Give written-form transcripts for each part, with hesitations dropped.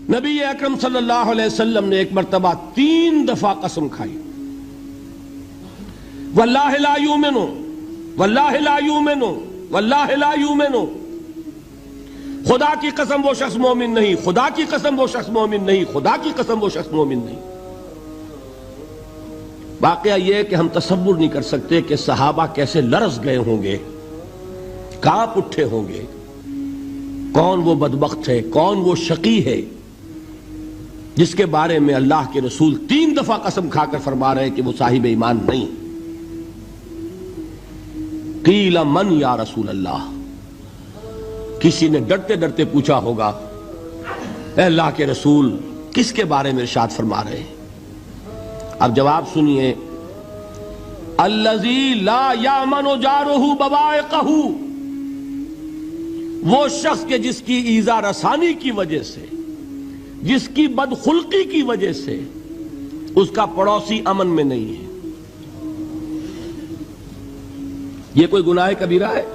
نبی اکرم صلی اللہ علیہ وسلم نے ایک مرتبہ 3 دفعہ قسم کھائی، واللہ لا یؤمنو، واللہ لا یؤمنو، واللہ لا یؤمنو، خدا کی قسم وہ شخص مومن نہیں، خدا کی قسم وہ شخص مومن نہیں، خدا کی قسم وہ شخص مومن نہیں۔ واقعہ یہ ہے کہ ہم تصور نہیں کر سکتے کہ صحابہ کیسے لرز گئے ہوں گے، کانپ اٹھے ہوں گے، کون وہ بدبخت ہے، کون وہ شقی ہے جس کے بارے میں اللہ کے رسول 3 دفعہ قسم کھا کر فرما رہے ہیں کہ وہ صاحب ایمان نہیں۔ قیل من یا رسول اللہ، کسی نے ڈرتے ڈرتے پوچھا ہوگا اے اللہ کے رسول کس کے بارے میں ارشاد فرما رہے ہیں؟ اب جواب سنیے، الذی لا یامن جارہ بوائقہ، وہ شخص کے جس کی ایذا رسانی کی وجہ سے، جس کی بدخلقی کی وجہ سے اس کا پڑوسی امن میں نہیں ہے۔ یہ کوئی گناہ کبیرہ ہے؟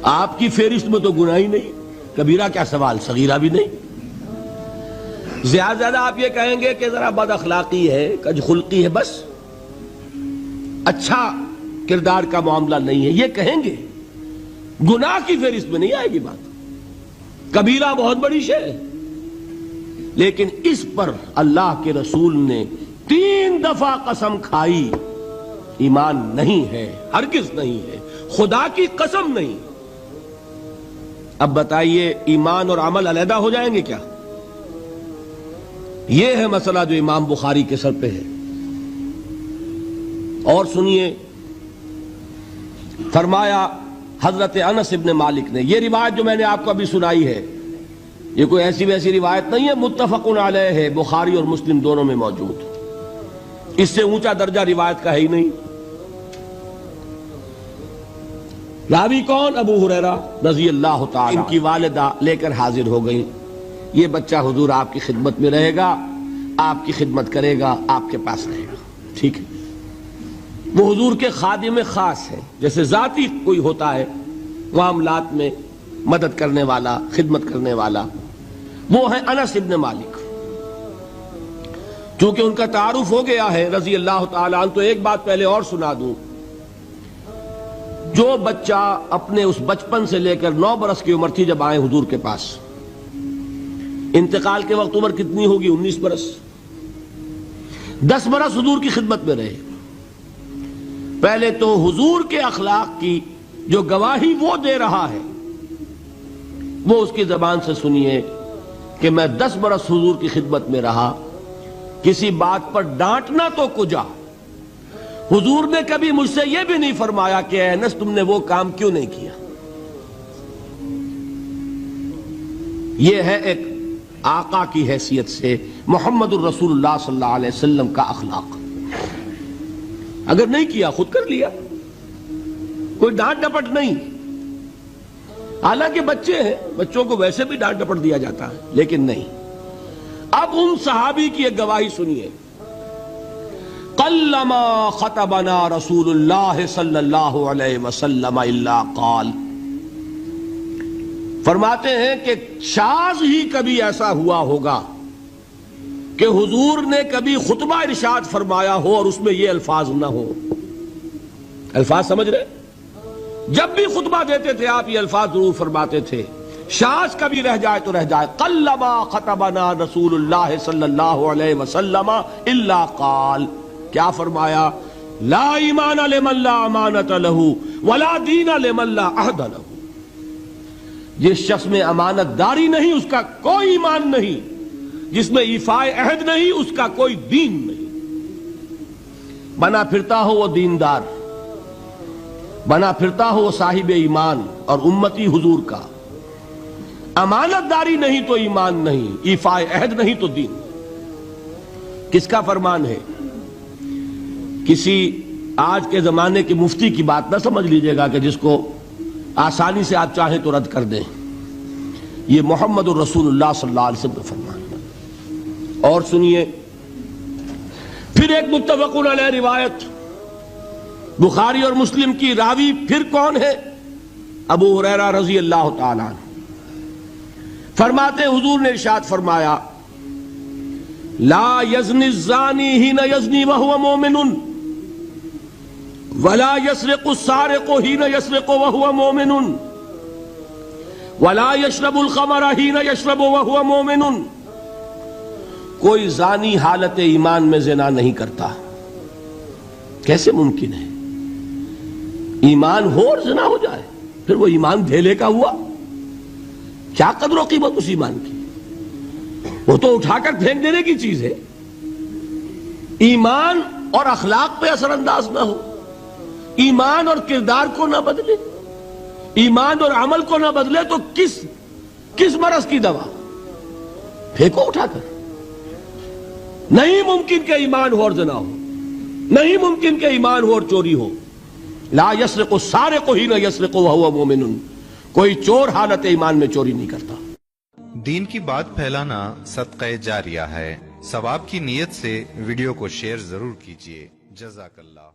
آپ کی فہرست میں تو گناہ ہی نہیں، کبیرہ کیا سوال، صغیرہ بھی نہیں۔ زیادہ آپ یہ کہیں گے کہ ذرا بد اخلاقی ہے، کج خلقی ہے، بس اچھا کردار کا معاملہ نہیں ہے، یہ کہیں گے، گناہ کی فہرست میں نہیں آئے گی بات۔ کبیرہ بہت بڑی شے ہے، لیکن اس پر اللہ کے رسول نے 3 دفعہ قسم کھائی، ایمان نہیں ہے، ہرگز نہیں ہے، خدا کی قسم نہیں۔ اب بتائیے ایمان اور عمل علیحدہ ہو جائیں گے کیا؟ یہ ہے مسئلہ جو امام بخاری کے سر پہ ہے۔ اور سنیے، فرمایا حضرت انس ابن مالک نے، یہ روایت جو میں نے آپ کو ابھی سنائی ہے یہ کوئی ایسی ویسی روایت نہیں ہے، متفق علیہ ہے، بخاری اور مسلم دونوں میں موجود، اس سے اونچا درجہ روایت کا ہے ہی نہیں۔ راوی کون؟ ابو ہریرہ رضی اللہ تعالی، ان کی والدہ لے کر حاضر ہو گئی، یہ بچہ حضور آپ کی خدمت میں رہے گا، آپ کی خدمت کرے گا، آپ کے پاس رہے گا، ٹھیک ہے۔ وہ حضور کے خادم خاص ہے، جیسے ذاتی کوئی ہوتا ہے معاملات میں مدد کرنے والا، خدمت کرنے والا، وہ ہے انس ابن مالک۔ چونکہ ان کا تعارف ہو گیا ہے رضی اللہ تعالیٰ عنہ، تو ایک بات پہلے اور سنا دوں، جو بچہ اپنے اس بچپن سے لے کر 9 برس کی عمر تھی جب آئے حضور کے پاس، انتقال کے وقت عمر کتنی ہوگی؟ 19 برس، 10 برس حضور کی خدمت میں رہے۔ پہلے تو حضور کے اخلاق کی جو گواہی وہ دے رہا ہے وہ اس کی زبان سے سنیے کہ میں 10 برس حضور کی خدمت میں رہا، کسی بات پر ڈانٹنا تو کجا، حضور نے کبھی مجھ سے یہ بھی نہیں فرمایا کہ اے انس تم نے وہ کام کیوں نہیں کیا۔ یہ ہے ایک آقا کی حیثیت سے محمد الرسول اللہ صلی اللہ علیہ وسلم کا اخلاق۔ اگر نہیں کیا خود کر لیا، کوئی ڈانٹ ڈپٹ نہیں، حالانکہ بچے ہیں، بچوں کو ویسے بھی ڈانٹ ڈپٹ دیا جاتا ہے، لیکن نہیں۔ اب ان صحابی کی ایک گواہی سنیے، قلما خطبنا رسول اللہ صلی اللہ علیہ وسلم الا قال، فرماتے ہیں کہ شاذ ہی کبھی ایسا ہوا ہوگا کہ حضور نے کبھی خطبہ ارشاد فرمایا ہو اور اس میں یہ الفاظ نہ ہو۔ الفاظ سمجھ رہے؟ جب بھی خطبہ دیتے تھے آپ یہ الفاظ ضرور فرماتے تھے، شاذ کبھی رہ جائے تو رہ جائے، قلما خطبنا رسول اللہ صلی اللہ علیہ وسلم الا قال، کیا فرمایا؟ لا ایمان لمن لا امانت لہ ولا دین لمن لا عہد لہ، جس شخص میں امانت داری نہیں اس کا کوئی ایمان نہیں، جس میں ایفائے عہد نہیں اس کا کوئی دین نہیں۔ بنا پھرتا ہو وہ دیندار، بنا پھرتا ہو وہ صاحب ایمان اور امتی حضور کا، امانت داری نہیں تو ایمان نہیں، ایفائے عہد نہیں تو دین۔ کس کا فرمان ہے؟ کسی آج کے زمانے کے مفتی کی بات نہ سمجھ لیجئے گا کہ جس کو آسانی سے آپ چاہیں تو رد کر دیں، یہ محمد الرسول اللہ صلی اللہ علیہ وسلم کا فرمان۔ اور سنیے پھر ایک متفق علیہ روایت بخاری اور مسلم کی، راوی پھر کون ہے؟ ابو ہریرہ رضی اللہ تعالیٰ عنہ۔ فرماتے حضور نے ارشاد فرمایا لا یزنی الزانی حین یزنی وہو مومن ولا یسرق السارق حین یسرق وہو مومن ولا یشرب الخمر حین یشرب وہو مومن. کوئی زانی حالت ایمان میں زنا نہیں کرتا. کیسے ممکن ہے؟ ایمان ہو اور زنا ہو جائے، پھر وہ ایمان دھیلے کا ہوا؟ کیا قدر و قیمت اس ایمان کی؟ وہ تو اٹھا کر پھینک دینے کی چیز ہے. ایمان اور اخلاق پہ اثر انداز نہ ہو، ایمان اور کردار کو نہ بدلے، ایمان اور عمل کو نہ بدلے تو کس مرض کی دوا؟ پھینکو اٹھا کر. نہیں ممکن کہ ایمان ہو اور زنا ہو، نہیں ممکن کہ ایمان ہو اور چوری ہو. لا یسرق السارق حین یسرق وہو مومن. کوئی چور حالت ایمان میں چوری نہیں کرتا. دین کی بات پھیلانا صدقہ جاریہ ہے. ثواب کی نیت سے ویڈیو کو شیئر ضرور کیجیے. جزاک اللہ.